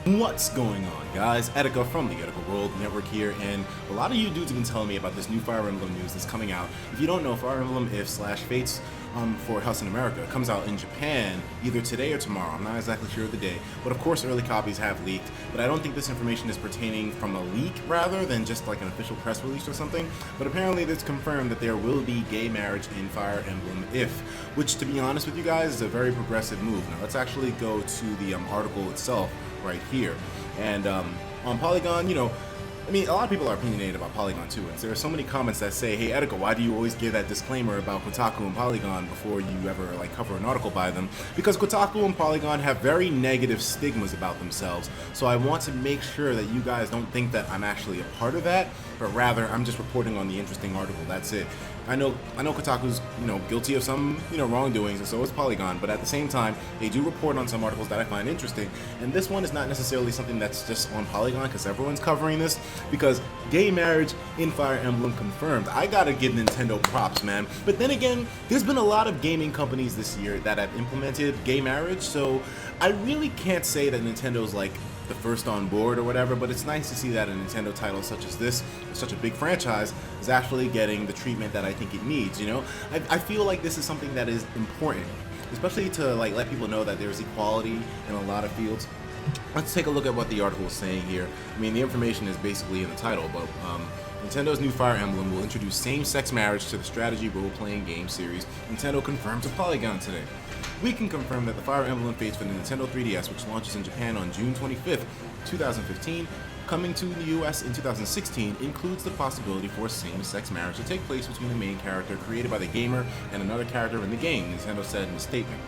What's going on, guys? Etika from the Etika World Network here, and a lot of you dudes have been telling me about this new Fire Emblem news that's coming out. If you don't know, Fire Emblem If/Fates for House in America comes out in Japan either today or tomorrow. I'm not exactly sure of the day, but of course early copies have leaked, but I don't think this information is pertaining from a leak rather than just like an official press release or something. But apparently it's confirmed that there will be gay marriage in Fire Emblem If, which, to be honest with you guys, is a very progressive move. Now let's actually go to the article itself right here. And on Polygon, you know, I mean, a lot of people are opinionated about Polygon too, and there are so many comments that say, hey Etika, why do you always give that disclaimer about Kotaku and Polygon before you ever like cover an article by them? Because Kotaku and Polygon have very negative stigmas about themselves, so I want to make sure that you guys don't think that I'm actually a part of that, but rather I'm just reporting on the interesting article, that's it. I know Kotaku's, you know, guilty of some, you know, wrongdoings, and so is Polygon, but at the same time, they do report on some articles that I find interesting, and this one is not necessarily something that's just on Polygon, because everyone's covering this, because gay marriage in Fire Emblem confirmed. I gotta give Nintendo props, man. But then again, there's been a lot of gaming companies this year that have implemented gay marriage, so I really can't say that Nintendo's like the first on board or whatever, but it's nice to see that a Nintendo title such as this, such a big franchise, is actually getting the treatment that I think it needs, you know? I feel like this is something that is important, especially to like let people know that there's equality in a lot of fields. Let's take a look at what the article is saying here. I mean, the information is basically in the title, but Nintendo's new Fire Emblem will introduce same-sex marriage to the strategy role-playing game series. Nintendo confirmed to Polygon today. We can confirm that the Fire Emblem Fates for the Nintendo 3DS, which launches in Japan on June 25th, 2015, coming to the US in 2016, includes the possibility for same-sex marriage to take place between the main character created by the gamer and another character in the game, Nintendo said in a statement.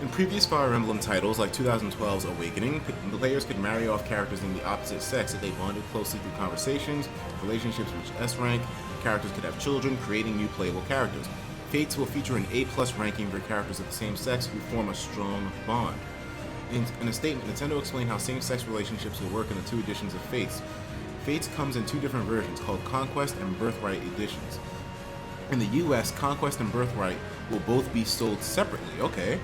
In previous Fire Emblem titles, like 2012's Awakening, players could marry off characters in the opposite sex if they bonded closely through conversations, relationships reached S rank, characters could have children, creating new playable characters. Fates will feature an A+ ranking for characters of the same sex who form a strong bond. In a statement, Nintendo explained how same-sex relationships will work in the two editions of Fates. Fates comes in two different versions, called Conquest and Birthright editions. In the US, Conquest and Birthright will both be sold separately, okay,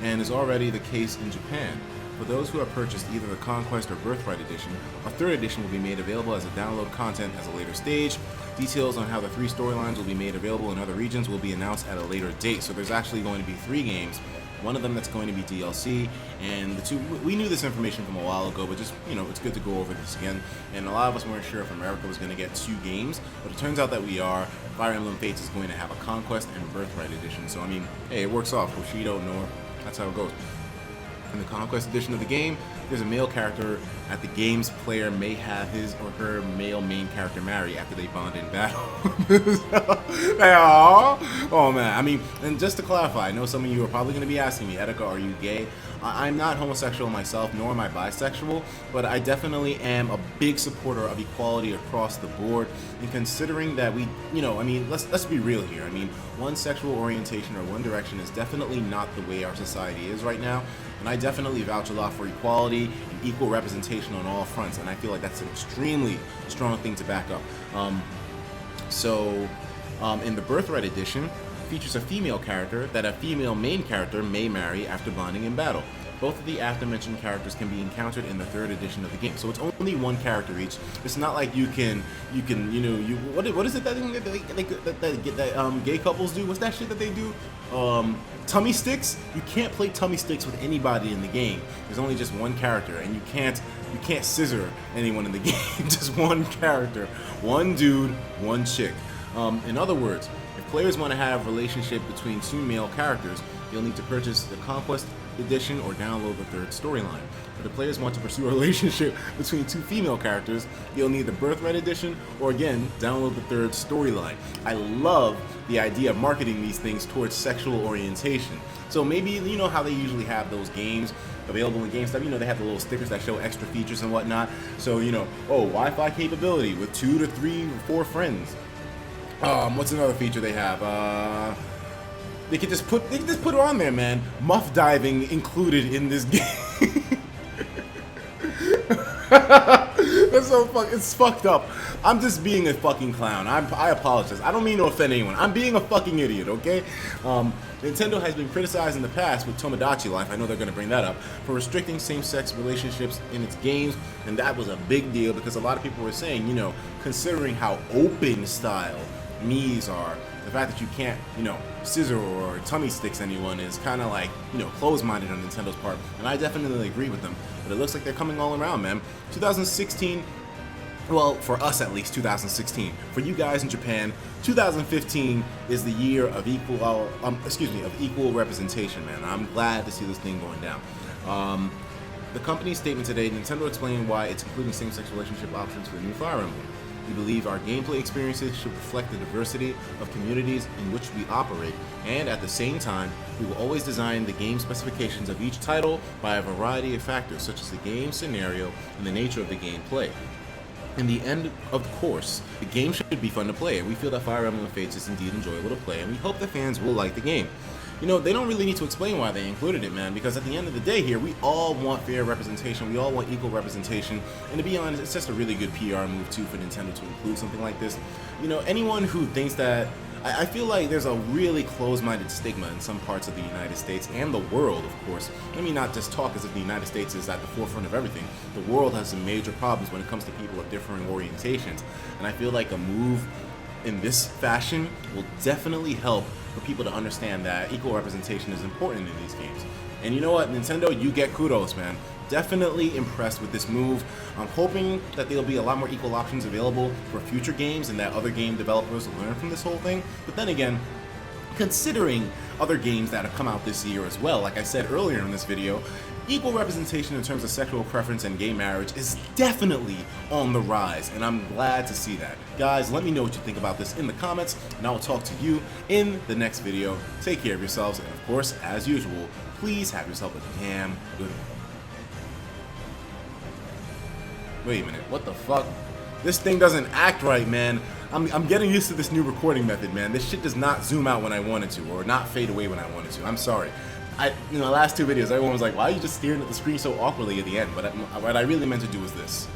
and is already the case in Japan. For those who have purchased either the Conquest or Birthright edition, a third edition will be made available as a download content at a later stage. Details on how the three storylines will be made available in other regions will be announced at a later date. So there's actually going to be 3 games. One of them that's going to be DLC, and the 2, we knew this information from a while ago, but just, you know, it's good to go over this again. And a lot of us weren't sure if America was going to get 2 games, but it turns out that we are. Fire Emblem Fates is going to have a Conquest and Birthright edition. So, I mean, hey, it works off. Bushido, Nor, that's how it goes. In the Conquest edition of the game, there's a male character that the game's player may have his or her male main character marry after they bond in battle. Oh man, I mean, and just to clarify, I know some of you are probably going to be asking me, Etika, are you gay? I'm not homosexual myself, nor am I bisexual, but I definitely am a big supporter of equality across the board. And considering that we, you know, I mean, let's be real here. I mean, one sexual orientation or one direction is definitely not the way our society is right now. And I definitely vouch a lot for equality and equal representation on all fronts, and I feel like that's an extremely strong thing to back up. In the Birthright edition, features a female character that a female main character may marry after bonding in battle. Both of the aforementioned characters can be encountered in the 3rd edition of the game, so it's only 1 character each. It's not like you can, you know, what is it that gay couples do? What's that shit that they do? Tummy sticks? You can't play tummy sticks with anybody in the game. There's only just 1 character, and you can't scissor anyone in the game. Just 1 character, 1 dude, 1 chick. In other words, if players want to have a relationship between 2 male characters, you'll need to purchase the Conquest edition or download the 3rd storyline. If the players want to pursue a relationship between 2 female characters, you'll need the Birthright edition or again, download the 3rd storyline. I love the idea of marketing these things towards sexual orientation. So maybe, you know how they usually have those games available in GameStop, you know, they have the little stickers that show extra features and whatnot. So, you know, oh, Wi-Fi capability with 2 to 3 or 4 friends. What's another feature they have? They could just put it on there, man. Muff diving included in this game. it's fucked up. I'm just being a fucking clown. I apologize. I don't mean to offend anyone. I'm being a fucking idiot, okay? Nintendo has been criticized in the past with Tomodachi Life, I know they're going to bring that up, for restricting same-sex relationships in its games, and that was a big deal because a lot of people were saying, you know, considering how open style Mii's are, the fact that you can't, you know, scissor or tummy sticks anyone is kind of like, you know, closed-minded on Nintendo's part, and I definitely agree with them, but it looks like they're coming all around, man. 2016, well, for us at least, 2016. For you guys in Japan, 2015 is the year of equal representation, man. I'm glad to see this thing going down. The company's statement today, Nintendo explained why it's including same-sex relationship options for the new Fire Emblem. We believe our gameplay experiences should reflect the diversity of communities in which we operate, and at the same time, we will always design the game specifications of each title by a variety of factors, such as the game scenario and the nature of the gameplay. In the end of the course, the game should be fun to play, and we feel that Fire Emblem Fates is indeed enjoyable to play, and we hope that fans will like the game. You know, they don't really need to explain why they included it, man, because at the end of the day here, we all want fair representation, we all want equal representation, and to be honest, it's just a really good PR move, too, for Nintendo to include something like this. You know, anyone who thinks that... I feel like there's a really closed-minded stigma in some parts of the United States and the world, of course. Let me not just talk as if the United States is at the forefront of everything. The world has some major problems when it comes to people of differing orientations, and I feel like a move in this fashion will definitely help for people to understand that equal representation is important in these games. And you know what, Nintendo, you get kudos, man. Definitely impressed with this move. I'm hoping that there'll be a lot more equal options available for future games and that other game developers will learn from this whole thing. But then again, considering other games that have come out this year as well, like I said earlier in this video, equal representation in terms of sexual preference and gay marriage is definitely on the rise, and I'm glad to see that. Guys, let me know what you think about this in the comments, and I will talk to you in the next video. Take care of yourselves, and of course, as usual, please have yourself a damn good one. Wait a minute, what the fuck? This thing doesn't act right, man. I'm getting used to this new recording method, man. This shit does not zoom out when I wanted to, or not fade away when I wanted to. I'm sorry. You know, the last two videos, everyone was like, why are you just staring at the screen so awkwardly at the end? But what I really meant to do was this.